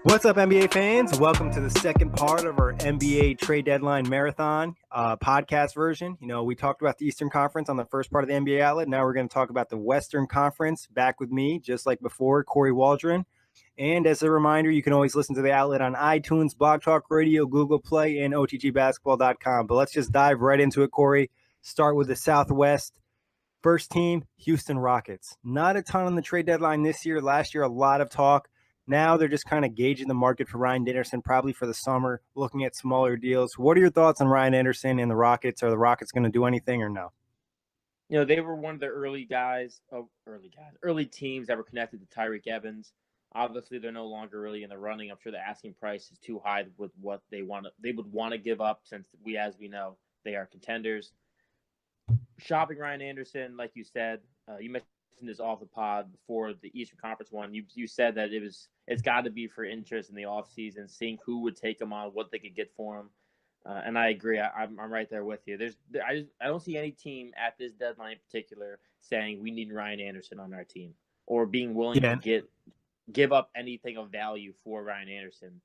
What's up, NBA fans? Welcome to the second part of our NBA trade deadline marathon podcast version. You know, we talked about the Eastern Conference on the first part of the NBA outlet. Now we're going to talk about the Western Conference. Back with me, just like before, Kory Waldron. And as a reminder, you can always listen to the outlet on iTunes, Blog Talk Radio, Google Play, and OTGbasketball.com. But let's just dive right into it, Kory. Start with the Southwest. First team, Houston Rockets. Not a ton on the trade deadline this year. Last year, a lot of talk. Now they're just kind of gauging the market for Ryan Anderson, probably for the summer, looking at smaller deals. What are your thoughts on Ryan Anderson and the Rockets? Are the Rockets going to do anything or no? You know, they were one of the early teams that were connected to Tyreke Evans. Obviously, they're no longer really in the running. I'm sure the asking price is too high with what they would want to give up, since as we know, they are contenders. Shopping Ryan Anderson, like you said, you mentioned this off the pod before the Eastern Conference one. You said that it's got to be for interest in the offseason, seeing who would take him on, what they could get for him. And I agree. I'm right there with you. I don't see any team at this deadline in particular saying we need Ryan Anderson on our team, or being willing to give up anything of value for Ryan Anderson.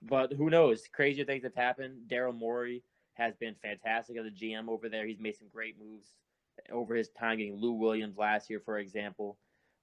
But who knows? Crazier things have happened. Daryl Morey has been fantastic as a GM over there. He's made some great moves over his time, getting Lou Williams last year, for example.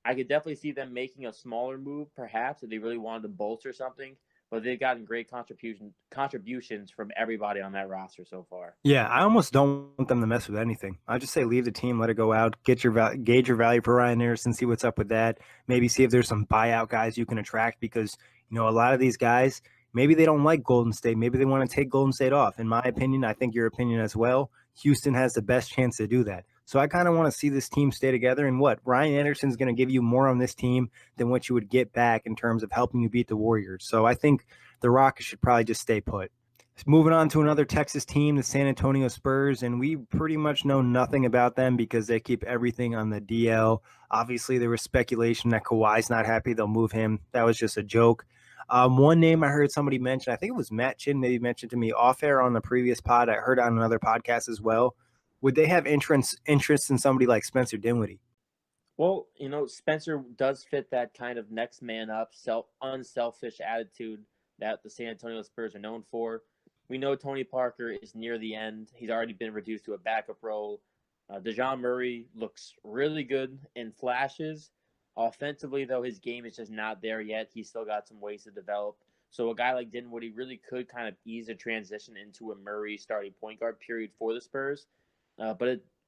I could definitely see them making a smaller move, perhaps, if they really wanted to bolster something. But they've gotten great contributions from everybody on that roster so far. Yeah, I almost don't want them to mess with anything. I just say leave the team, let it go out, gauge your value for Ryan Anderson, see what's up with that. Maybe see if there's some buyout guys you can attract, because you know a lot of these guys, maybe they don't like Golden State. Maybe they want to take Golden State off. In my opinion, I think your opinion as well, Houston has the best chance to do that. So I kind of want to see this team stay together. And Ryan Anderson's going to give you more on this team than what you would get back in terms of helping you beat the Warriors. So I think the Rockets should probably just stay put. Moving on to another Texas team, the San Antonio Spurs, and we pretty much know nothing about them because they keep everything on the DL. Obviously, there was speculation that Kawhi's not happy. They'll move him. That was just a joke. One name I heard somebody mention, I think it was Matt Chin, maybe mentioned to me off air on the previous pod. I heard on another podcast as well. Would they have interest in somebody like Spencer Dinwiddie? Well, you know, Spencer does fit that kind of next man up, unselfish attitude that the San Antonio Spurs are known for. We know Tony Parker is near the end. He's already been reduced to a backup role. DeJounte Murray looks really good in flashes. Offensively, though, his game is just not there yet. He's still got some ways to develop. So a guy like Dinwiddie really could kind of ease a transition into a Murray starting point guard period for the Spurs.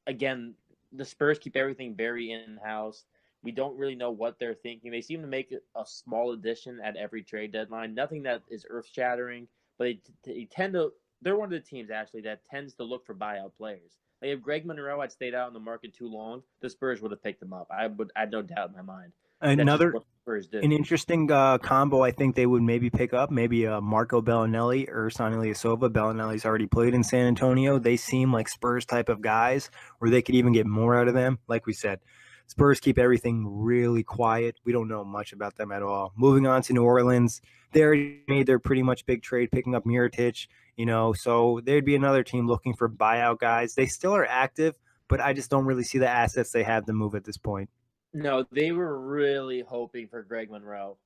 Again, the Spurs keep everything very in-house. We don't really know what they're thinking. They seem to make a small addition at every trade deadline. Nothing that is earth-shattering, but they're one of the teams, actually, that tends to look for buyout players. Like if Greg Monroe had stayed out in the market too long, the Spurs would have picked him up. I had no doubt in my mind. An interesting combo I think they would maybe pick up, maybe Marco Bellinelli or Sonny Ilyasova. Bellinelli's already played in San Antonio. They seem like Spurs type of guys where they could even get more out of them. Like we said, Spurs keep everything really quiet. We don't know much about them at all. Moving on to New Orleans, they already made their pretty much big trade picking up Mirotic, so there'd be another team looking for buyout guys. They still are active, but I just don't really see the assets they have to move at this point. No, they were really hoping for Greg Monroe.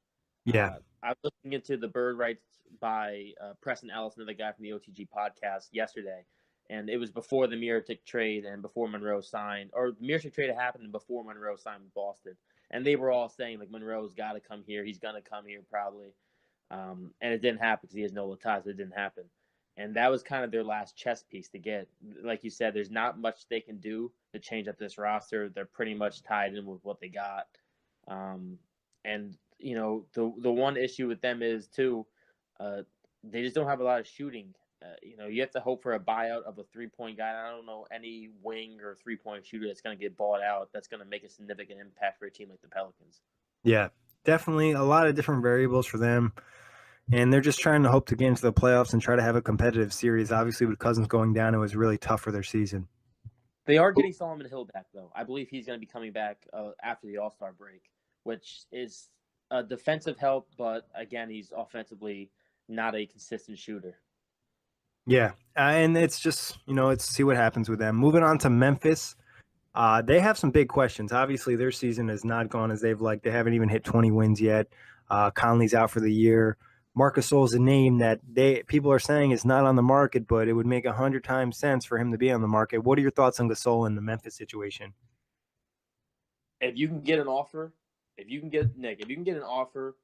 Yeah. I was looking into the bird rights by Preston Ellison, the guy from the OTG podcast, yesterday. And it was before the Mirotic trade and before Monroe signed. Or the Mirotic trade happened and before Monroe signed with Boston. And they were all saying, like, Monroe's got to come here. He's going to come here probably. And it didn't happen because he has no ties. It didn't happen. And that was kind of their last chess piece to get. Like you said, there's not much they can do to change up this roster. They're pretty much tied in with what they got. And, the one issue with them is, too, they just don't have a lot of shooting. You have to hope for a buyout of a three-point guy. I don't know any wing or three-point shooter that's going to get bought out that's going to make a significant impact for a team like the Pelicans. Yeah, definitely a lot of different variables for them. And they're just trying to hope to get into the playoffs and try to have a competitive series. Obviously, with Cousins going down, it was really tough for their season. They are getting Solomon Hill back, though. I believe he's going to be coming back after the All-Star break, which is a defensive help, but, again, he's offensively not a consistent shooter. Yeah, and it's just, let's see what happens with them. Moving on to Memphis. They have some big questions. Obviously, their season has not gone as they've liked. They haven't even hit 20 wins yet. Conley's out for the year. Marc Gasol is a name that people are saying is not on the market, but it would make 100 times sense for him to be on the market. What are your thoughts on Gasol in the Memphis situation? If you can get an offer, if you can get an offer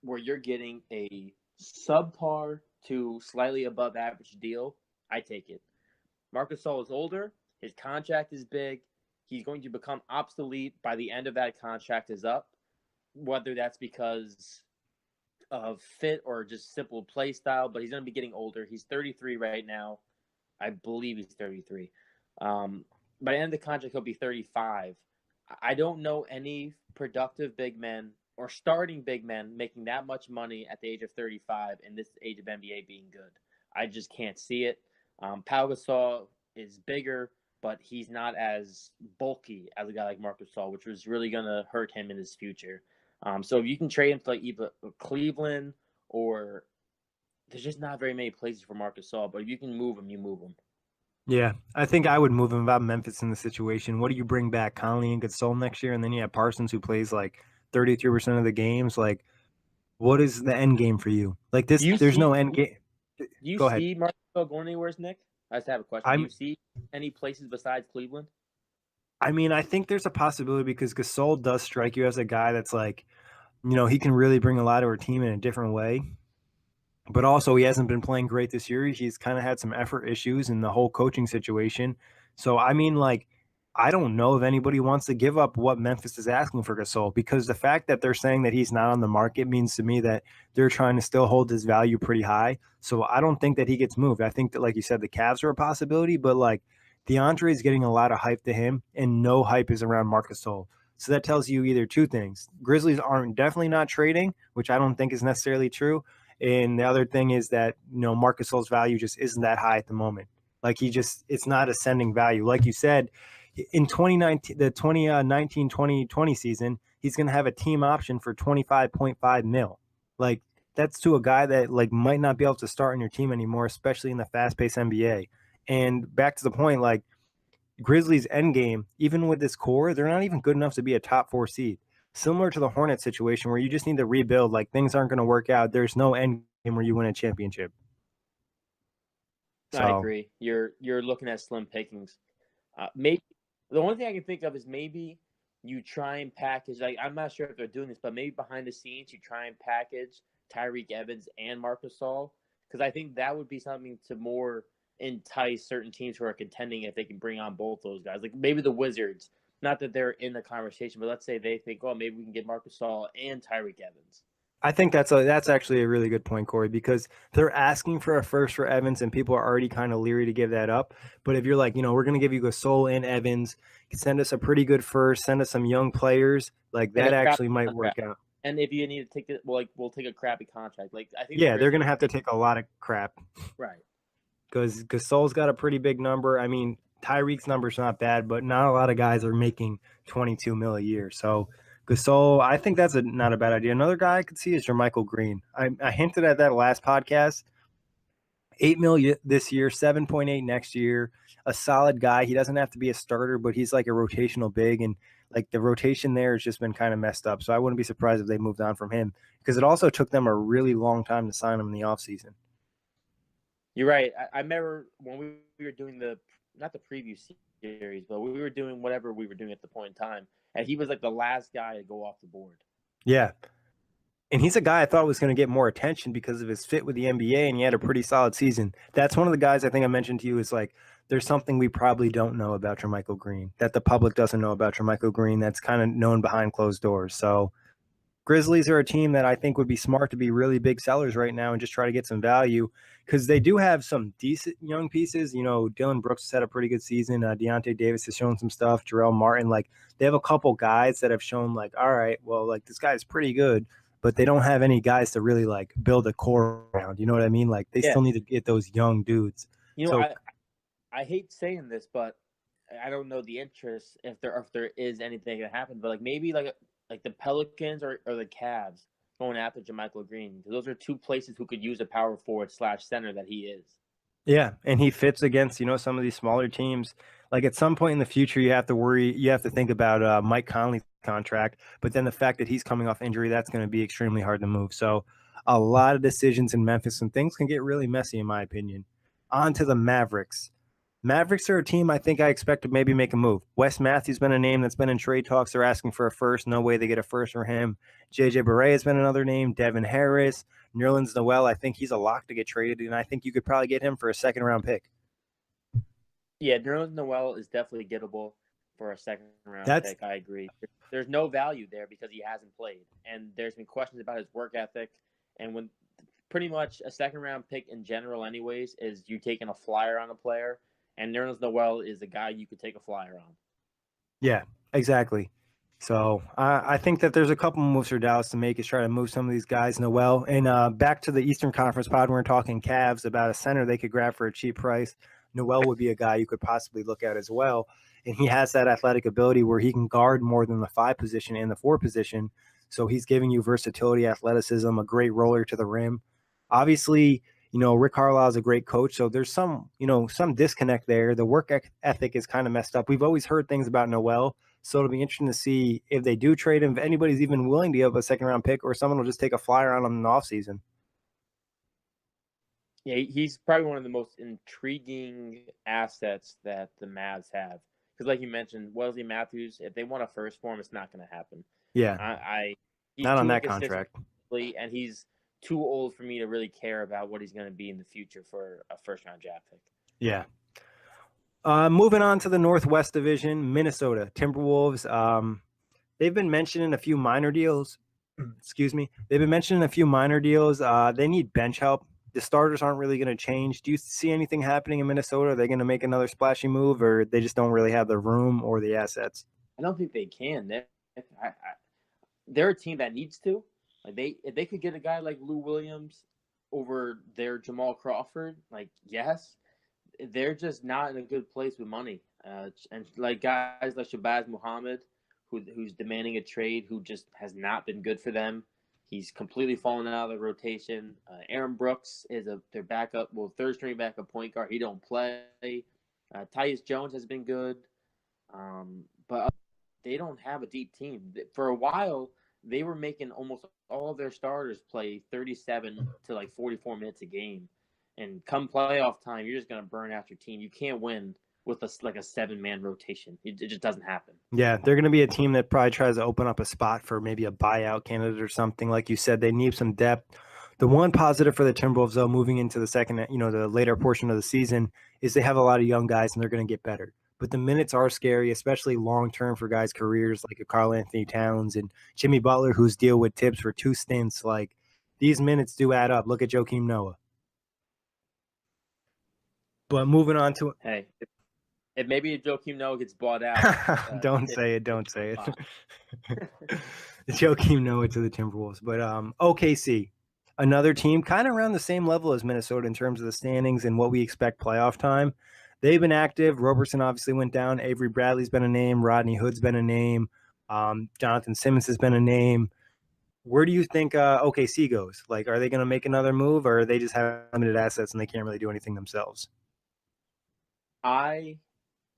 where you're getting a subpar to slightly above average deal, I take it. Marc Gasol is older. His contract is big. He's going to become obsolete by the end of that contract is up, whether that's because of fit or just simple play style, but he's going to be getting older. He's 33 right now. I believe he's 33. By the end of the contract, he'll be 35. I don't know any productive big men or starting big men making that much money at the age of 35 in this age of NBA being good. I just can't see it. Pau Gasol is bigger, but he's not as bulky as a guy like Marc Gasol, which was really going to hurt him in his future. So if you can trade him to like either Cleveland or there's just not very many places for Marc Gasol, but if you can move him, you move him. Yeah, I think I would move him about Memphis in the situation. What do you bring back, Conley and Gasol next year? And then you have Parsons who plays like 33% of the games. Like, what is the end game for you? Like this, there's no end game. Do you Go ahead. see Marc Gasol going anywhere, Nick? I just have a question. Do you see any places besides Cleveland? I mean, I think there's a possibility because Gasol does strike you as a guy that's like, he can really bring a lot to our team in a different way. But also, he hasn't been playing great this year. He's kind of had some effort issues in the whole coaching situation. So, I mean, like, I don't know if anybody wants to give up what Memphis is asking for Gasol, because the fact that they're saying that he's not on the market means to me that they're trying to still hold his value pretty high. So I don't think that he gets moved. I think that, like you said, the Cavs are a possibility, but like DeAndre is getting a lot of hype to him and no hype is around Marc Gasol. So that tells you either two things. Grizzlies aren't definitely not trading, which I don't think is necessarily true. And the other thing is that, Marc Gasol's value just isn't that high at the moment. Like it's not ascending value. Like you said, in 2019, the 2019-2020 season, he's going to have a team option for 25.5 mil. Like that's to a guy that like might not be able to start on your team anymore, especially in the fast-paced NBA. And back to the point, like Grizzlies end game, even with this core, they're not even good enough to be a top 4 seed. Similar to the Hornets situation where you just need to rebuild, like things aren't going to work out. There's no end game where you win a championship. I agree. You're looking at slim pickings. Maybe the only thing I can think of is maybe you try and package. Like I'm not sure if they're doing this, but maybe behind the scenes you try and package Tyreke Evans and Marc Gasol, because I think that would be something to more entice certain teams who are contending if they can bring on both those guys. Like maybe the Wizards. Not that they're in the conversation, but let's say they think, oh, maybe we can get Marc Gasol and Tyreke Evans. I think that's actually a really good point, Kory, because they're asking for a first for Evans, and people are already kind of leery to give that up. But if you're like, we're going to give you Gasol and Evans, send us a pretty good first, send us some young players, like that actually might work out. And if you need to take it, we'll take a crappy contract. Like I think, they're going to have to take a lot of crap, right? Because Gasol's got a pretty big number. I mean, Tyreek's number's not bad, but not a lot of guys are making 22 mil a year. So Gasol, I think that's not a bad idea. Another guy I could see is Jermichael Green. I hinted at that last podcast. 8 mil this year, 7.8 next year. A solid guy. He doesn't have to be a starter, but he's like a rotational big, and like the rotation there has just been kind of messed up. So I wouldn't be surprised if they moved on from him, because it also took them a really long time to sign him in the offseason. You're right. I remember when we were doing not the preview series, but we were doing whatever we were doing at the point in time, and he was like the last guy to go off the board. Yeah. And he's a guy I thought was going to get more attention because of his fit with the NBA, and he had a pretty solid season. That's one of the guys I think I mentioned to you is like, there's something we probably don't know about Jermichael Green, that the public doesn't know about Jermichael Green, that's kind of known behind closed doors. So Grizzlies are a team that I think would be smart to be really big sellers right now and just try to get some value, because they do have some decent young pieces. Dylan Brooks has had a pretty good season. Deontay Davis has shown some stuff. Jarrell Martin, like they have a couple guys that have shown like, all right, well, like this guy's pretty good, but they don't have any guys to really like build a core around. You know what I mean? Like they still need to get those young dudes. I hate saying this, but I don't know the interest if there is anything that happen, but like maybe like the Pelicans or the Cavs going after Jermichael Green. Those are two places who could use a power forward / center that he is. Yeah, and he fits against, some of these smaller teams. Like at some point in the future, you have to think about Mike Conley's contract, but then the fact that he's coming off injury, that's going to be extremely hard to move. So a lot of decisions in Memphis and things can get really messy, in my opinion. On to the Mavericks. Mavericks are a team I think I expect to maybe make a move. Wes Matthews been a name that's been in trade talks. They're asking for a first. No way they get a first for him. JJ Barea has been another name. Devin Harris. Nerlens Noel, I think he's a lock to get traded, and I think you could probably get him for a second round pick. Yeah, Noel is definitely gettable for a second round That's pick. I agree. There's no value there because he hasn't played, and there's been questions about his work ethic. And when pretty much a second round pick in general, anyways, is you taking a flyer on a player, and Nerlens Noel is a guy you could take a flyer on. Yeah, exactly. So I think that there's a couple moves for Dallas to make is try to move some of these guys, Noel. And back to the Eastern Conference pod, we're talking Cavs about a center they could grab for a cheap price. Noel would be a guy you could possibly look at as well. And he has that athletic ability where he can guard more than the 5 position and the 4 position. So he's giving you versatility, athleticism, a great roller to the rim. Obviously, Rick Carlisle is a great coach, so there's some disconnect there. The work ethic is kind of messed up. We've always heard things about Noel, so it'll be interesting to see if they do trade him, if anybody's even willing to give a second round pick, or someone will just take a flyer on him in the offseason. Yeah, he's probably one of the most intriguing assets that the Mavs have. Because, like you mentioned, Wesley Matthews, if they want a first for him, it's not going to happen. Yeah, He's not on too that inconsistent, contract. and he's too old for me to really care about what he's going to be in the future for a first round draft pick. Yeah. Moving on to the Northwest Division, Minnesota Timberwolves. They've been mentioning a few minor deals. Excuse me. They've been mentioning a few minor deals. They need bench help. The starters aren't really going to change. Do you see anything happening in Minnesota? Are they going to make another splashy move, or they just don't really have the room or the assets? I don't think they can. They're a team that needs to. If they could get a guy like Lou Williams over their Jamal Crawford, yes, they're just not in a good place with money. And like guys like Shabazz Muhammad, who's demanding a trade, who just has not been good for them. He's completely fallen out of the rotation. Aaron Brooks is their backup, third string backup point guard. He don't play. Tyus Jones has been good, but they don't have a deep team. For a while, they were making almost all of their starters play 37 to 44 minutes a game. And come playoff time, you're just going to burn out your team. You can't win with a 7-man rotation. It just doesn't happen. Yeah, they're going to be a team that probably tries to open up a spot for maybe a buyout candidate or something. Like you said, they need some depth. The one positive for the Timberwolves, though, moving into the later portion of the season, is they have a lot of young guys and they're going to get better. But the minutes are scary, especially long-term for guys' careers like a Karl Anthony Towns and Jimmy Butler, who's deal with Tibbs for 2 stints. Like, these minutes do add up. Look at Joakim Noah. But moving on to – Hey, if maybe Joakim Noah gets bought out. Don't say it. Joakim Noah to the Timberwolves. But OKC, another team kind of around the same level as Minnesota in terms of the standings and what we expect playoff time. They've been active. Roberson obviously went down. Avery Bradley's been a name. Rodney Hood's been a name. Jonathan Simmons has been a name. Where do you think OKC goes? Like, are they going to make another move, or are they just have limited assets and they can't really do anything themselves? I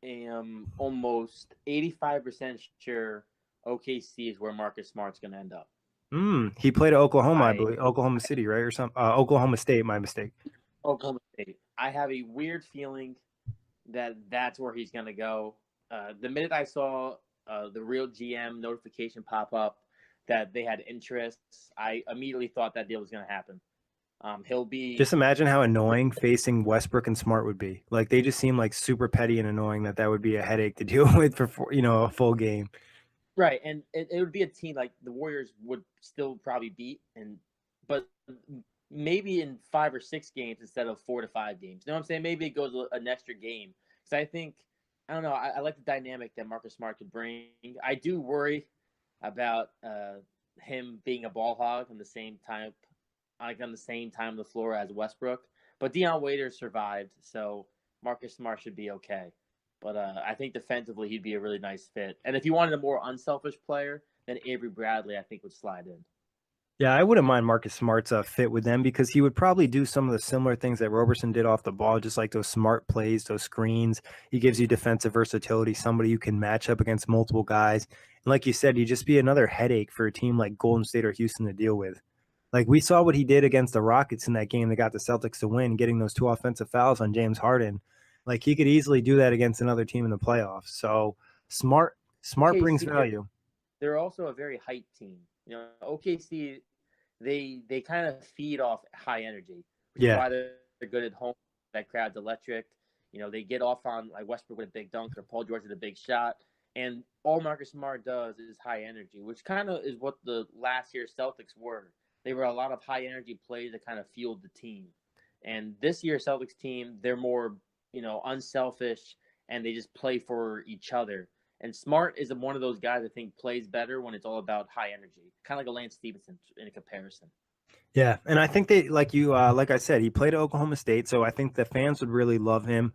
am almost 85% sure OKC is where Marcus Smart's going to end up. He played at Oklahoma, I believe. Oklahoma City, right? Or something. Oklahoma State, my mistake. Oklahoma State. I have a weird feeling that that's where he's going to go. The minute I saw the real GM notification pop up that they had interests, I immediately thought that deal was going to happen. He'll be just imagine how annoying facing Westbrook and Smart would be. Like, they just seem like super petty and annoying that would be a headache to deal with for a full game. Right, and it would be a team like the Warriors would still probably beat, but maybe in 5 or 6 games instead of 4 to 5 games. You know what I'm saying? Maybe it goes an extra game. Because I don't know, I like the dynamic that Marcus Smart could bring. I do worry about him being a ball hog on the same time on the floor as Westbrook. But Dion Waiters survived, so Marcus Smart should be okay. But I think defensively he'd be a really nice fit. And if you wanted a more unselfish player, then Avery Bradley I think would slide in. Yeah, I wouldn't mind Marcus Smart's fit with them because he would probably do some of the similar things that Roberson did off the ball, just like those smart plays, those screens. He gives you defensive versatility, somebody you can match up against multiple guys. And like you said, he'd just be another headache for a team like Golden State or Houston to deal with. Like we saw what he did against the Rockets in that game that got the Celtics to win, getting those 2 offensive fouls on James Harden. Like he could easily do that against another team in the playoffs. So smart brings OKC, value. they're also a very hype team. OKC, they kind of feed off high energy, which is Yeah. why they're good at home. That crowd's electric. They get off on like Westbrook with a big dunk or Paul George with a big shot, and all Marcus Smart does is high energy, which kind of is what the last year's Celtics were. They were a lot of high energy plays that kind of fueled the team. And this year's Celtics team, they're more unselfish, and they just play for each other. And Smart is one of those guys I think plays better when it's all about high energy, kind of like a Lance Stevenson in a comparison. Yeah, and I think they like I said, he played at Oklahoma State, so I think the fans would really love him.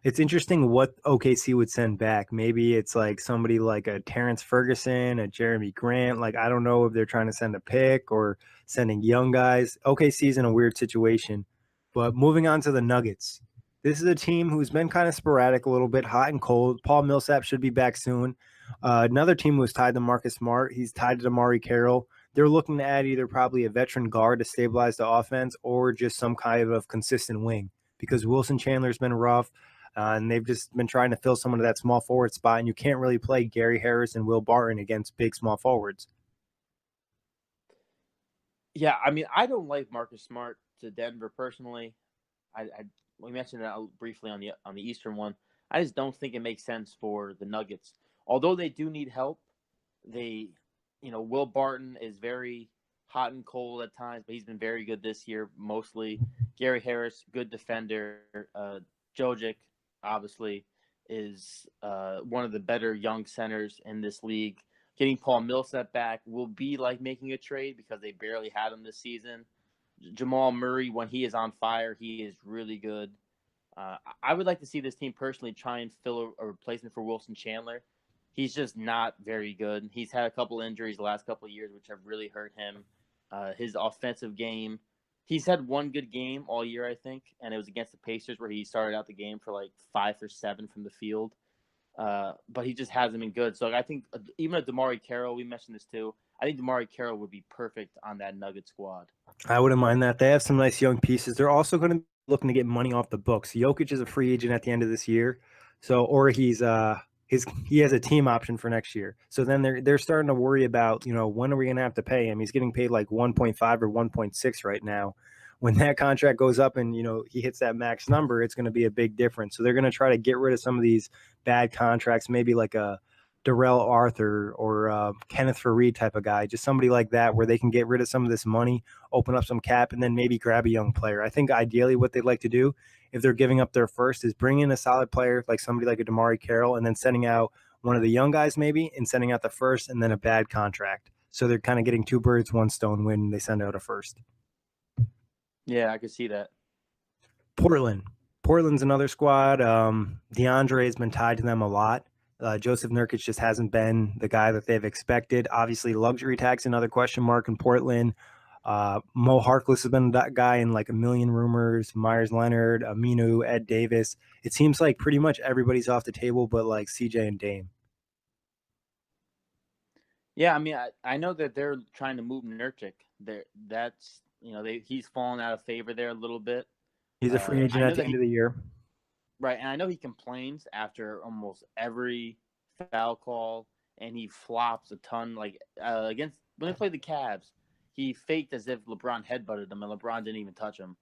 It's interesting what OKC would send back. Maybe it's like somebody like a Terrence Ferguson, a Jeremy Grant. Like I don't know if they're trying to send a pick or sending young guys. OKC's in a weird situation. But moving on to the Nuggets. This is a team who's been kind of sporadic, a little bit hot and cold. Paul Millsap should be back soon. Another team who's tied to Marcus Smart. He's tied to Amari Carroll. They're looking to add either probably a veteran guard to stabilize the offense or just some kind of consistent wing because Wilson Chandler's been rough. And they've just been trying to fill someone to that small forward spot, and you can't really play Gary Harris and Will Barton against big small forwards. Yeah, I mean, I don't like Marcus Smart to Denver personally. We mentioned that briefly on the Eastern one. I just don't think it makes sense for the Nuggets. Although they do need help, Will Barton is very hot and cold at times, but he's been very good this year mostly. Gary Harris, good defender. Jokic, obviously, is one of the better young centers in this league. Getting Paul Millsap back will be like making a trade because they barely had him this season. Jamal Murray, when he is on fire, he is really good. I would like to see this team personally try and fill a replacement for Wilson Chandler. He's just not very good. He's had a couple injuries the last couple of years, which have really hurt him. His offensive game, he's had one good game all year, I think, and it was against the Pacers where he started out the game for like 5 for 7 from the field. But he just hasn't been good. So I think even a DeMarre Carroll, we mentioned this too, I think DeMarre Carroll would be perfect on that Nugget squad. I wouldn't mind that. They have some nice young pieces. They're also going to be looking to get money off the books. Jokic is a free agent at the end of this year, or he has a team option for next year. So then they're starting to worry about when are we going to have to pay him? He's getting paid like 1.5 or 1.6 right now. When that contract goes up and he hits that max number, it's going to be a big difference. So they're going to try to get rid of some of these bad contracts, maybe like a Darrell Arthur or Kenneth Faried type of guy, just somebody like that where they can get rid of some of this money, open up some cap, and then maybe grab a young player. I think ideally what they'd like to do if they're giving up their first is bring in a solid player like somebody like a DeMarre Carroll and then sending out one of the young guys maybe and sending out the first and then a bad contract. So they're kind of getting two birds, one stone when they send out a first. Yeah, I could see that. Portland's another squad. DeAndre has been tied to them a lot. Joseph Nurkic just hasn't been the guy that they've expected. Obviously, luxury tax, another question mark in Portland. Mo Harkless has been that guy in like a million rumors. Myers Leonard, Aminu, Ed Davis. It seems like pretty much everybody's off the table but like CJ and Dame. Yeah, I mean, I know that they're trying to move Nurkic. He's fallen out of favor there a little bit. He's a free agent at the end of the year. Right, and I know he complains after almost every foul call, and he flops a ton. Like against when they played the Cavs, he faked as if LeBron headbutted him, and LeBron didn't even touch him.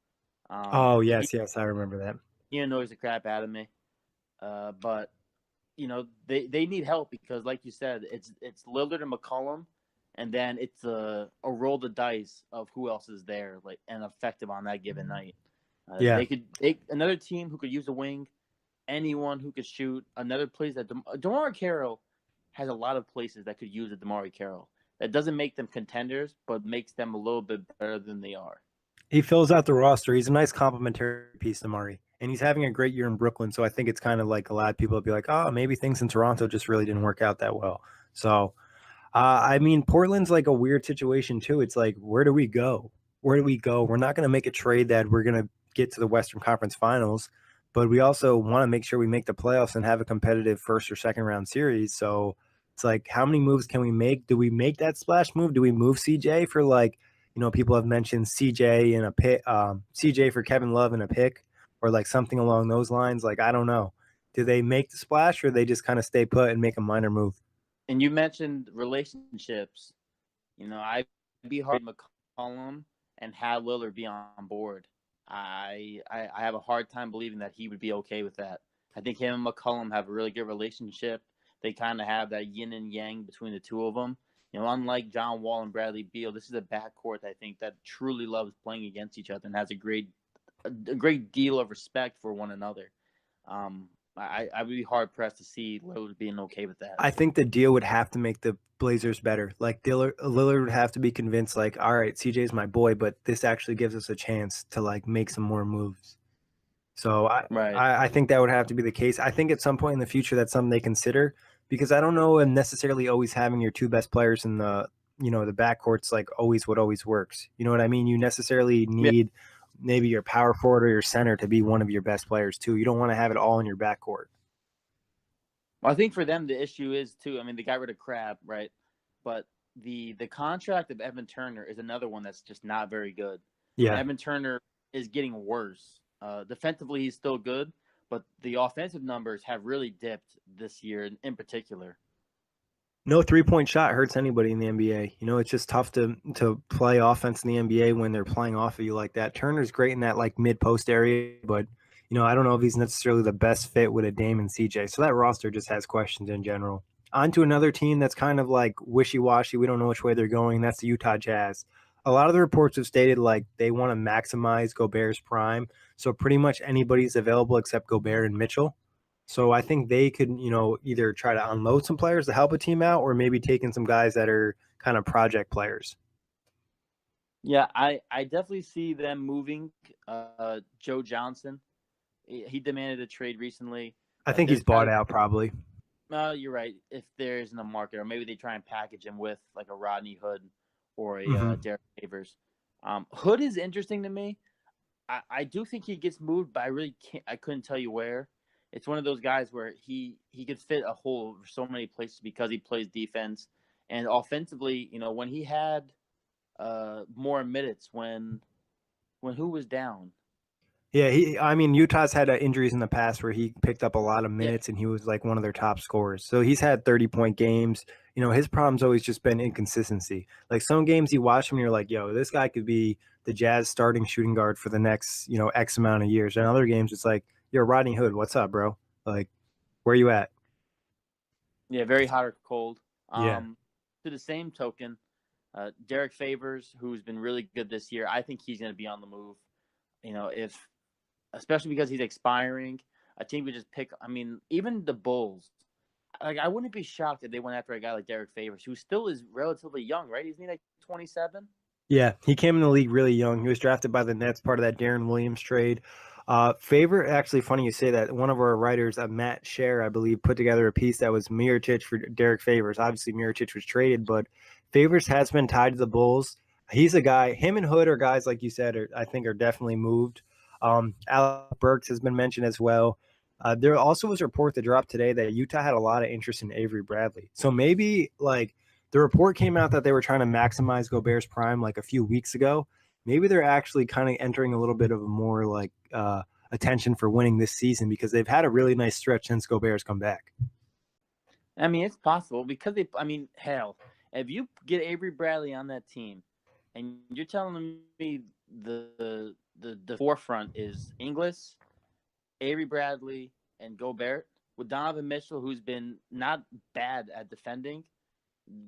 Yes, I remember that. He annoys the crap out of me. But they need help because, like you said, it's Lillard and McCollum, and then it's a roll the dice of who else is there, like and effective on that given night. They could take another team who could use a wing, anyone who could shoot. Another place that DeMarre Carroll has a lot of places that could use a DeMarre Carroll. That doesn't make them contenders, but makes them a little bit better than they are. He fills out the roster. He's a nice complementary piece to Murray, and he's having a great year in Brooklyn. So I think it's kind of like a lot of people will be like, oh, maybe things in Toronto just really didn't work out that well. So I mean, Portland's like a weird situation too. It's like, where do we go? Where do we go? We're not going to make a trade that we're going to get to the Western Conference Finals, but we also want to make sure we make the playoffs and have a competitive first or second round series. So it's like, how many moves can we make? Do we make that splash move? Do we move CJ for like, people have mentioned CJ in a pick, CJ for Kevin Love in a pick, or like something along those lines? Like, I don't know. Do they make the splash or they just kind of stay put and make a minor move? And you mentioned relationships. I'd be hard McCollum and have Lillard be on board. I have a hard time believing that he would be okay with that. I think him and McCollum have a really good relationship. They kind of have that yin and yang between the two of them. Unlike John Wall and Bradley Beal, this is a backcourt I think that truly loves playing against each other and has a great deal of respect for one another. I would be hard pressed to see Lillard being okay with that. I think the deal would have to make the Blazers better. Like Lillard would have to be convinced, like, all right, CJ's my boy, but this actually gives us a chance to like make some more moves. So I think that would have to be the case. I think at some point in the future that's something they consider, because I don't know if necessarily always having your two best players in the the backcourt's like always what always works. You know what I mean? You necessarily need maybe your power forward or your center to be one of your best players too. You don't want to have it all in your backcourt. Well, I think for them the issue is too. I mean, they got rid of Crab, right? But the contract of Evan Turner is another one that's just not very good. Yeah, and Evan Turner is getting worse. Defensively, he's still good, but the offensive numbers have really dipped this year in particular. No 3-point shot hurts anybody in the NBA. It's just tough to play offense in the NBA when they're playing off of you like that. Turner's great in that like mid post area, but I don't know if he's necessarily the best fit with a Dame and CJ. So that roster just has questions in general. On to another team that's kind of like wishy-washy. We don't know which way they're going. That's the Utah Jazz. A lot of the reports have stated like they want to maximize Gobert's prime. So pretty much anybody's available except Gobert and Mitchell. So I think they could, either try to unload some players to help a team out or maybe take in some guys that are kind of project players. Yeah, I definitely see them moving Joe Johnson. He demanded a trade recently. I think he's bought out probably. You're right. If there isn't a market, or maybe they try and package him with like a Rodney Hood or a Derek Favors. Hood is interesting to me. I do think he gets moved, but I couldn't tell you where. It's one of those guys where he could fit a hole for so many places because he plays defense and offensively. When he had more minutes when who was down. Yeah, Utah's had injuries in the past where he picked up a lot of minutes and he was like one of their top scorers. So he's had 30-point games. His problem's always just been inconsistency. Like some games you watch him and you're like, yo, this guy could be the Jazz starting shooting guard for the next, X amount of years. And other games it's like, yo, Rodney Hood, what's up, bro? Like, where you at? Yeah, very hot or cold. Yeah. To the same token, Derek Favors, who's been really good this year, I think he's going to be on the move. Especially because he's expiring, a team would just pick. I mean, even the Bulls. Like, I wouldn't be shocked if they went after a guy like Derek Favors, who still is relatively young, right? Isn't he like 27? Yeah, he came in the league really young. He was drafted by the Nets, part of that Darren Williams trade. Favor, actually, funny you say that. One of our writers, Matt Scher, I believe, put together a piece that was Mirotic for Derek Favors. Obviously, Mirotic was traded, but Favors has been tied to the Bulls. He's a guy. Him and Hood are guys, like you said, I think are definitely moved. Alec Burks has been mentioned as well. There also was a report that dropped today that Utah had a lot of interest in Avery Bradley. So maybe like the report came out that they were trying to maximize Gobert's prime like a few weeks ago. Maybe they're actually kind of entering a little bit of a more like attention for winning this season because they've had a really nice stretch since Gobert's come back. I mean, it's possible because hell, if you get Avery Bradley on that team and you're telling me the forefront is Ingles, Avery Bradley, and Gobert with Donovan Mitchell, who's been not bad at defending.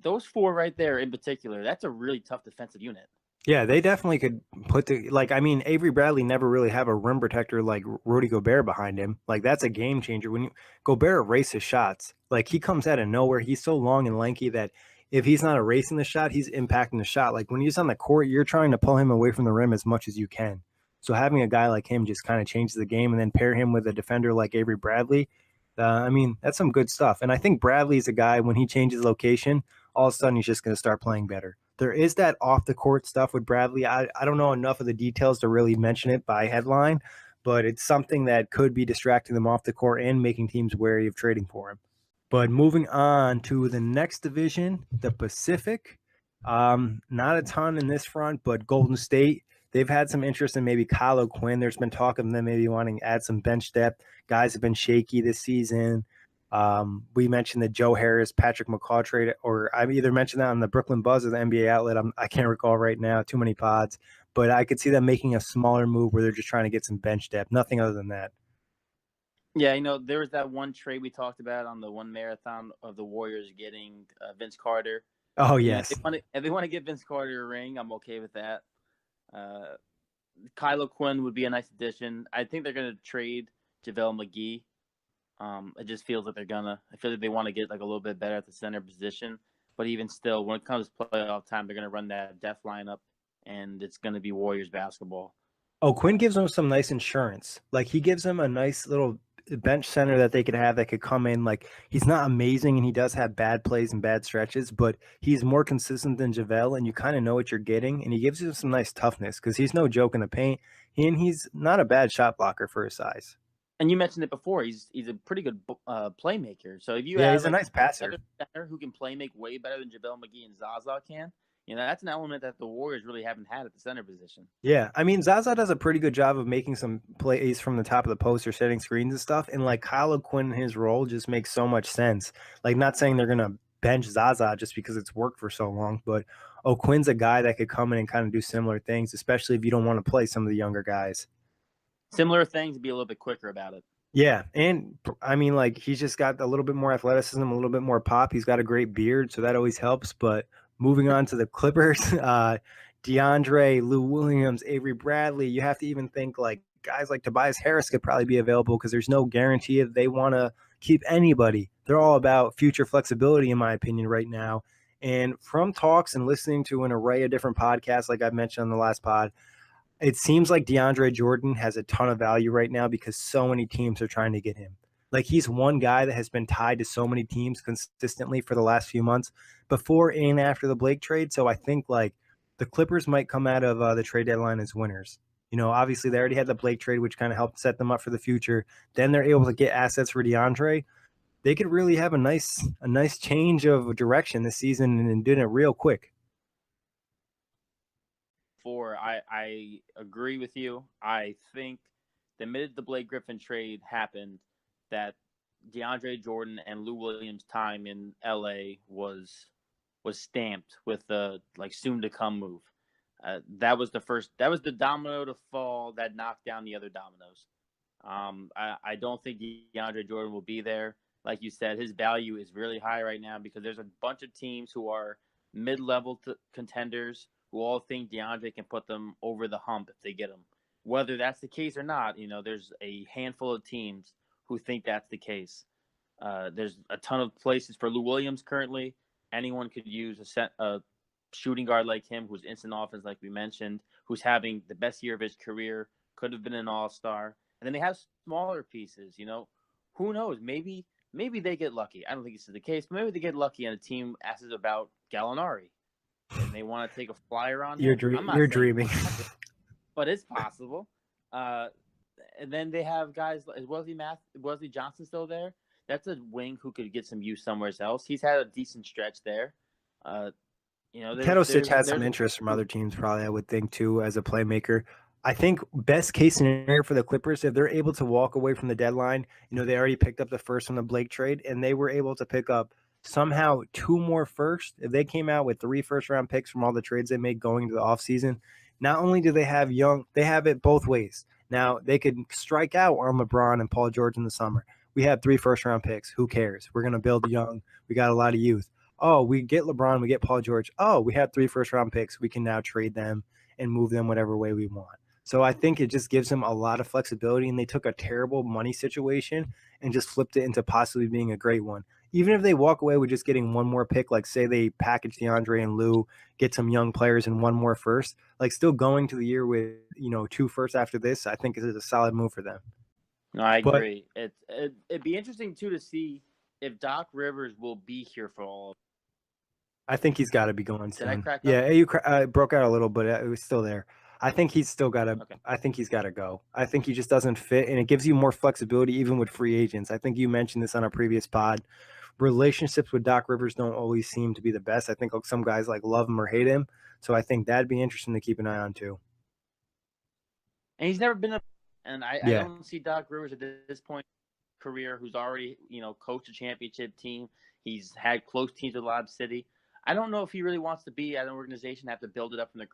Those four right there in particular, that's a really tough defensive unit. Yeah, they definitely could put Avery Bradley never really have a rim protector like Rudy Gobert behind him. Like that's a game changer. When Gobert erases shots, like he comes out of nowhere. He's so long and lanky that if he's not erasing the shot, he's impacting the shot. Like when he's on the court, you're trying to pull him away from the rim as much as you can. So having a guy like him just kind of changes the game, and then pair him with a defender like Avery Bradley, that's some good stuff. And I think Bradley's a guy, when he changes location, all of a sudden he's just going to start playing better. There is that off the court stuff with Bradley. I don't know enough of the details to really mention it by headline, but it's something that could be distracting them off the court and making teams wary of trading for him. But moving on to the next division, the Pacific, not a ton in this front, but Golden State, they've had some interest in maybe Kyle O'Quinn. There's been talk of them maybe wanting to add some bench depth. Guys have been shaky this season. We mentioned the Joe Harris, Patrick McCaw trade, or I either mentioned that on the Brooklyn Buzz or the NBA Outlet. I can't recall right now, too many pods. But I could see them making a smaller move where they're just trying to get some bench depth. Nothing other than that. Yeah, there was that one trade we talked about on the one marathon of the Warriors getting Vince Carter. Oh, yes. If they want to give Vince Carter a ring, I'm okay with that. Kyle Quinn would be a nice addition. I think they're going to trade JaVale McGee. It just feels like I feel like they want to get like a little bit better at the center position. But even still, when it comes to playoff time, they're going to run that depth lineup, and it's going to be Warriors basketball. Oh, Quinn gives them some nice insurance. Like, he gives them a nice little bench center that they could have that could come in. Like, he's not amazing, and he does have bad plays and bad stretches, but he's more consistent than JaVale, and you kind of know what you're getting, and he gives you some nice toughness because he's no joke in the paint, and he's not a bad shot blocker for his size. And you mentioned it before. He's a pretty good playmaker. So if you have he's a nice passer center who can play make way better than JaVale McGee and Zaza can, that's an element that the Warriors really haven't had at the center position. Yeah, I mean, Zaza does a pretty good job of making some plays from the top of the post or setting screens and stuff. And like Kyle Quinn, his role just makes so much sense. Like, not saying they're gonna bench Zaza just because it's worked for so long, but O'Quinn's a guy that could come in and kind of do similar things, especially if you don't want to play some of the younger guys. Similar things, be a little bit quicker about it. Yeah, and I mean, like, he's just got a little bit more athleticism, a little bit more pop. He's got a great beard, so that always helps. But moving on to the Clippers, DeAndre, Lou Williams, Avery Bradley, you have to even think like guys like Tobias Harris could probably be available because there's no guarantee if they want to keep anybody. They're all about future flexibility, in my opinion, right now. And from talks and listening to an array of different podcasts, like I mentioned on the last pod, it seems like DeAndre Jordan has a ton of value right now because so many teams are trying to get him. Like, he's one guy that has been tied to so many teams consistently for the last few months before and after the Blake trade. So I think like the Clippers might come out of the trade deadline as winners. Obviously they already had the Blake trade, which kind of helped set them up for the future. Then they're able to get assets for DeAndre. They could really have a nice change of direction this season and doing it real quick. I agree with you. I think the minute the Blake Griffin trade happened, that DeAndre Jordan and Lou Williams' time in LA was stamped with the soon to come move. That was the domino to fall that knocked down the other dominoes. I don't think DeAndre Jordan will be there. Like you said, his value is really high right now because there's a bunch of teams who are mid-level contenders who all think DeAndre can put them over the hump if they get him. Whether that's the case or not, there's a handful of teams who think that's the case. There's a ton of places for Lou Williams currently. Anyone could use a shooting guard like him who's instant offense, like we mentioned, who's having the best year of his career, could have been an all-star. And then they have smaller pieces, Who knows? Maybe they get lucky. I don't think this is the case, but maybe they get lucky and a team asks about Gallinari. And they want to take a flyer on him. You're dreaming. But it's possible. And then they have guys like Wesley Johnson still there. That's a wing who could get some use somewhere else. He's had a decent stretch there. Kedosic has some interest from other teams, probably, I would think, too, as a playmaker. I think best case scenario for the Clippers, if they're able to walk away from the deadline, they already picked up the first from the Blake trade, and they were able to pick up somehow 2 more first. If they came out with 3 first-round picks from all the trades they made going into the offseason, not only do they have they have it both ways. Now, they could strike out on LeBron and Paul George in the summer. We have 3 first-round picks. Who cares? We're going to build young. We got a lot of youth. Oh, we get LeBron, we get Paul George. Oh, we have 3 first-round picks. We can now trade them and move them whatever way we want. So I think it just gives them a lot of flexibility, and they took a terrible money situation and just flipped it into possibly being a great one. Even if they walk away with just getting 1 more pick, like say they package DeAndre and Lou, get some young players and 1 more first, still going to the year with 2 firsts after this, I think is a solid move for them. No, I agree. It'd be interesting too to see if Doc Rivers will be here for all of it. I think he's got to be going Did I soon. crack up? Yeah, you broke out a little, but it was still there. I think he's still got to. Okay. I think he's got to go. I think he just doesn't fit, and it gives you more flexibility even with free agents. I think you mentioned this on a previous pod. Relationships with Doc Rivers don't always seem to be the best. I think some guys like love him or hate him, so I think that'd be interesting to keep an eye on too. And he's never been a, and I Yeah, don't see Doc Rivers at this point in his career, who's already, coached a championship team. He's had close teams with Lob City. I don't know if he really wants to be at an organization, have to build it up from the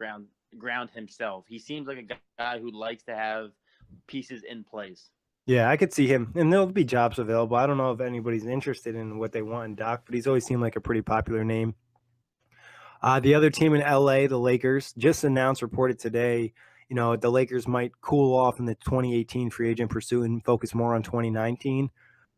ground himself. He seems like a guy who likes to have pieces in place. yeah, I could see him, and there'll be jobs available. I don't know if anybody's interested in what they want in Doc, but he's always seemed like a pretty popular name. The other team in LA, the Lakers, just announced, reported today, the Lakers might cool off in the 2018 free agent pursuit and focus more on 2019.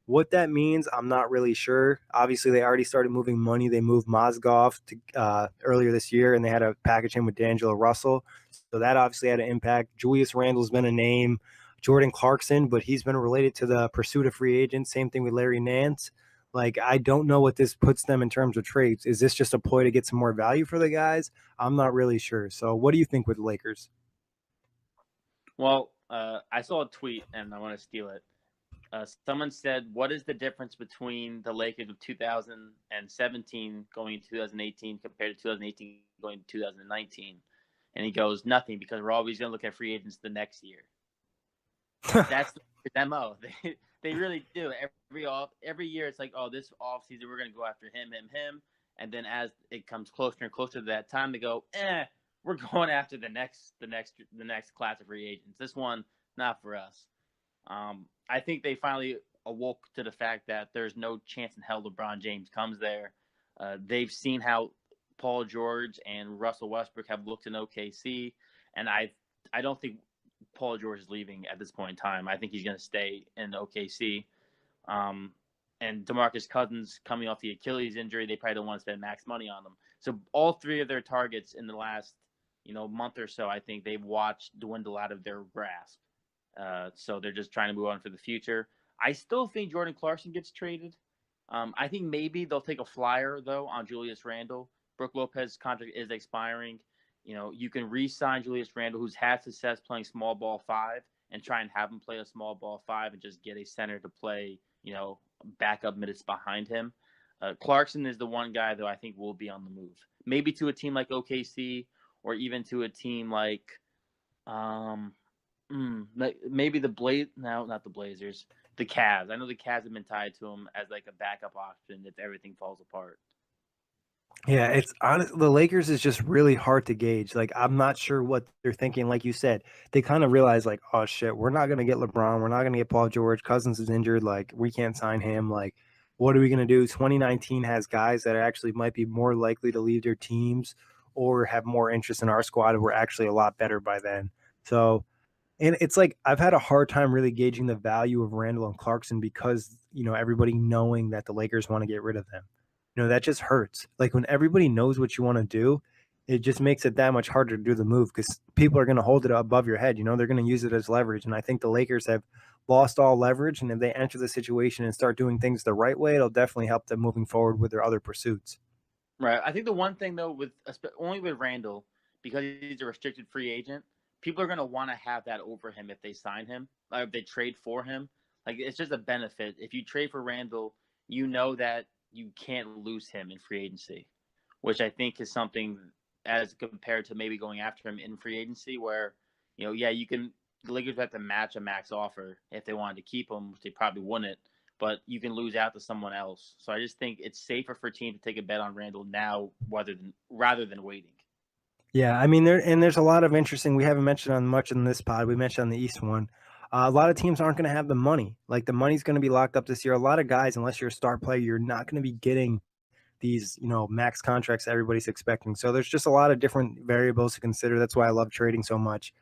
What that means, I'm not really sure. Obviously, they already started moving money. They moved Mozgov to earlier this year, and they had to package him with D'Angelo Russell. So that obviously had an impact. Julius Randle's been a name. Jordan Clarkson, but he's been related to the pursuit of free agents. Same thing with Larry Nance. Like, I don't know what this puts them in terms of trades. Is this just a ploy to get some more value for the guys? I'm not really sure. So what do you think with the Lakers? Well, I saw a tweet, and I want to steal it. Someone said, "What is the difference between the Lakers of 2017 going to 2018 compared to 2018 going to 2019?" And he goes, "Nothing, because we're always going to look at free agents the next year." That's the MO. They really do. Every year, it's like, oh, this offseason we're going to go after him, and then as it comes closer and closer to that time, they go, we're going after the next class of free agents. This one, not for us. I think they finally awoke to the fact that there's no chance in hell LeBron James comes there. They've seen how Paul George and Russell Westbrook have looked in OKC, and I don't think Paul George is leaving at this point in time. I think he's going to stay in OKC. And DeMarcus Cousins coming off the Achilles injury, they probably don't want to spend max money on them. So all three of their targets in the last month or so, I think they've watched dwindle out of their grasp. So they're just trying to move on for the future. I still think Jordan Clarkson gets traded. I think maybe they'll take a flyer, though, on Julius Randle. Brook Lopez's contract is expiring. You can re-sign Julius Randle, who's had success playing small ball 5, and try and have him play a small ball 5 and just get a center to play, backup minutes behind him. Clarkson is the one guy, though, I think will be on the move. Maybe to a team like OKC, or even to a team like maybe not the Blazers, the Cavs. I know the Cavs have been tied to him as like a backup option if everything falls apart. Yeah, it's honest. The Lakers is just really hard to gauge. Like, I'm not sure what they're thinking. Like you said, they kind of realize, like, oh shit, we're not gonna get LeBron, we're not gonna get Paul George. Cousins is injured. Like, we can't sign him. Like, what are we gonna do? 2019 has guys that actually might be more likely to leave their teams or have more interest in our squad. We're actually a lot better by then. So, and it's like I've had a hard time really gauging the value of Randall and Clarkson because everybody knowing that the Lakers want to get rid of them. That just hurts. Like when everybody knows what you want to do, it just makes it that much harder to do the move because people are going to hold it above your head. They're going to use it as leverage. And I think the Lakers have lost all leverage. And if they enter the situation and start doing things the right way, it'll definitely help them moving forward with their other pursuits. Right. I think the one thing, though, only with Randall, because he's a restricted free agent, people are going to want to have that over him if they sign him, if they trade for him. Like, it's just a benefit. If you trade for Randall, you know that you can't lose him in free agency, which I think is something as compared to maybe going after him in free agency where, the Lakers have to match a max offer if they wanted to keep him, which they probably wouldn't, but you can lose out to someone else. So I just think it's safer for a team to take a bet on Randall now rather than waiting. Yeah, I mean, there's a lot of interesting. We haven't mentioned on much in this pod. We mentioned on the East one. A lot of teams aren't going to have the money. Like the money's going to be locked up this year. A lot of guys, unless you're a star player, you're not going to be getting these, max contracts everybody's expecting. So there's just a lot of different variables to consider. That's why I love trading so much.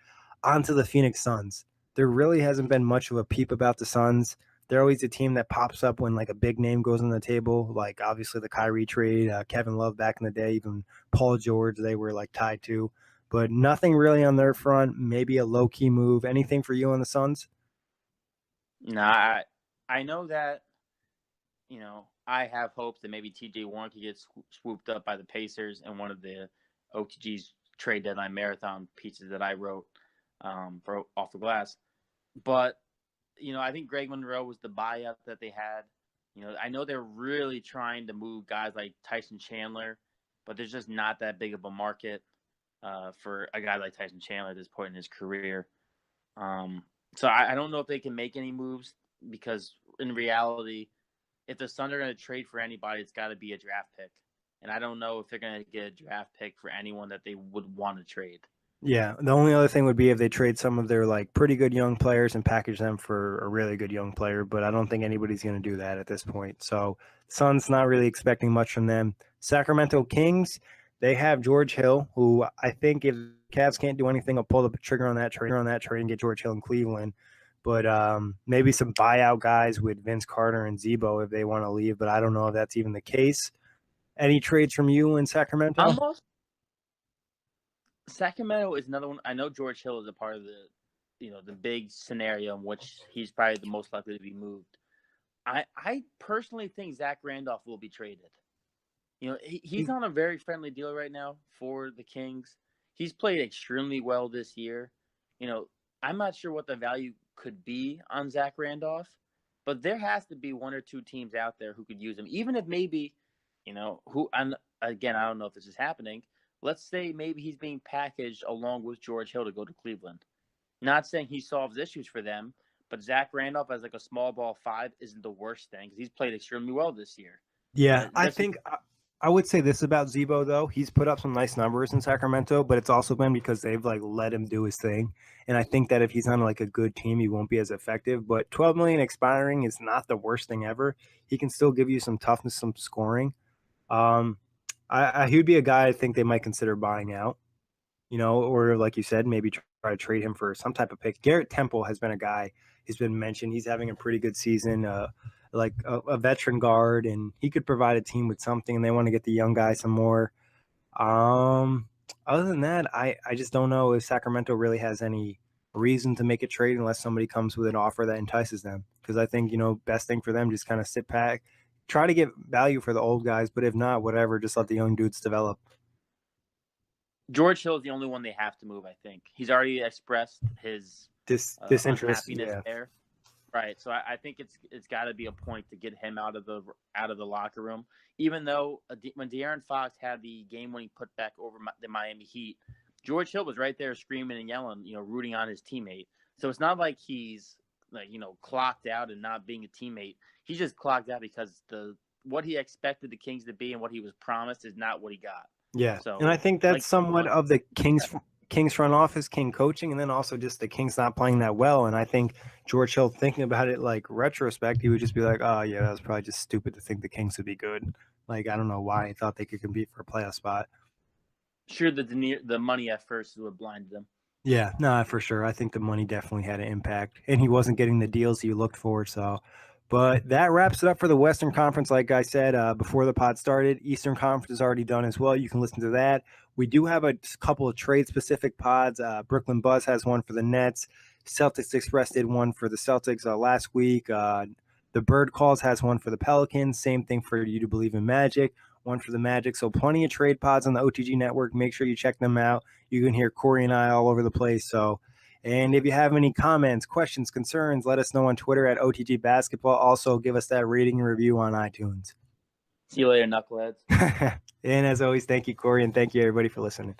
Onto the Phoenix Suns. There really hasn't been much of a peep about the Suns. They're always a team that pops up when like a big name goes on the table. Like obviously the Kyrie trade, Kevin Love back in the day, even Paul George, they were like tied to. But nothing really on their front. Maybe a low key move. Anything for you on the Suns? No, I know that, I have hopes that maybe TJ Warren could get swooped up by the Pacers in one of the OTG's trade deadline marathon pieces that I wrote for Off the Glass. But, I think Greg Monroe was the buyout that they had. I know they're really trying to move guys like Tyson Chandler, but there's just not that big of a market for a guy like Tyson Chandler at this point in his career. So I don't know if they can make any moves because in reality, if the Suns are going to trade for anybody, it's got to be a draft pick. And I don't know if they're going to get a draft pick for anyone that they would want to trade. Yeah, the only other thing would be if they trade some of their pretty good young players and package them for a really good young player, but I don't think anybody's going to do that at this point. So Suns not really expecting much from them. Sacramento Kings, they have George Hill, who I think if Cavs can't do anything, I'll pull the trigger on that trade and get George Hill in Cleveland. But maybe some buyout guys with Vince Carter and Zebo if they want to leave, but I don't know if that's even the case. Any trades from you in Sacramento? Sacramento is another one. I know George Hill is a part of the big scenario in which he's probably the most likely to be moved. I personally think Zach Randolph will be traded. He's on a very friendly deal right now for the Kings. He's played extremely well this year. I'm not sure what the value could be on Zach Randolph, but there has to be one or two teams out there who could use him, even if maybe, again, I don't know if this is happening. Let's say maybe he's being packaged along with George Hill to go to Cleveland. Not saying he solves issues for them, but Zach Randolph as like a small ball 5 isn't the worst thing because he's played extremely well this year. Yeah, I think I would say this about Zebo, though. He's put up some nice numbers in Sacramento, but it's also been because they've let him do his thing. And I think that if he's on a good team, he won't be as effective. But $12 million expiring is not the worst thing ever. He can still give you some toughness, some scoring. He would be a guy I think they might consider buying out, or like you said, maybe try to trade him for some type of pick. Garrett Temple has been a guy who's been mentioned. He's having a pretty good season, like a veteran guard, and he could provide a team with something, and they want to get the young guy some more. Other than that, I just don't know if Sacramento really has any reason to make a trade unless somebody comes with an offer that entices them. Because I think, best thing for them, just kind of sit back, try to get value for the old guys, but if not, whatever, just let the young dudes develop. George Hill is the only one they have to move, I think. He's already expressed his disinterest there. Right. So I think it's got to be a point to get him out of the locker room. Even though when De'Aaron Fox had the game-winning putback over the Miami Heat, George Hill was right there screaming and yelling, rooting on his teammate. So it's not like he's clocked out and not being a teammate. He's just clocked out because what he expected the Kings to be and what he was promised is not what he got. Yeah. So, and I think that's somewhat of the Kings front office, King coaching, and then also just the Kings not playing that well. And I think George Hill, thinking about it retrospect, he would just be like, oh, yeah, that was probably just stupid to think the Kings would be good. I don't know why he thought they could compete for a playoff spot. Sure, the money at first would blind them. Yeah, no, for sure. I think the money definitely had an impact, and he wasn't getting the deals he looked for. But that wraps it up for the Western Conference. Like I said before the pod started, Eastern Conference is already done as well. You can listen to that. We do have a couple of trade-specific pods. Brooklyn Buzz has one for the Nets. Celtics Express did one for the Celtics last week. The Bird Calls has one for the Pelicans. Same thing for You to Believe in Magic, one for the Magic. So plenty of trade pods on the OTG network. Make sure you check them out. You can hear Kory and I all over the place. And if you have any comments, questions, concerns, let us know on Twitter at OTG Basketball. Also, give us that rating and review on iTunes. See you later, knuckleheads. And as always, thank you, Kory, and thank you, everybody, for listening.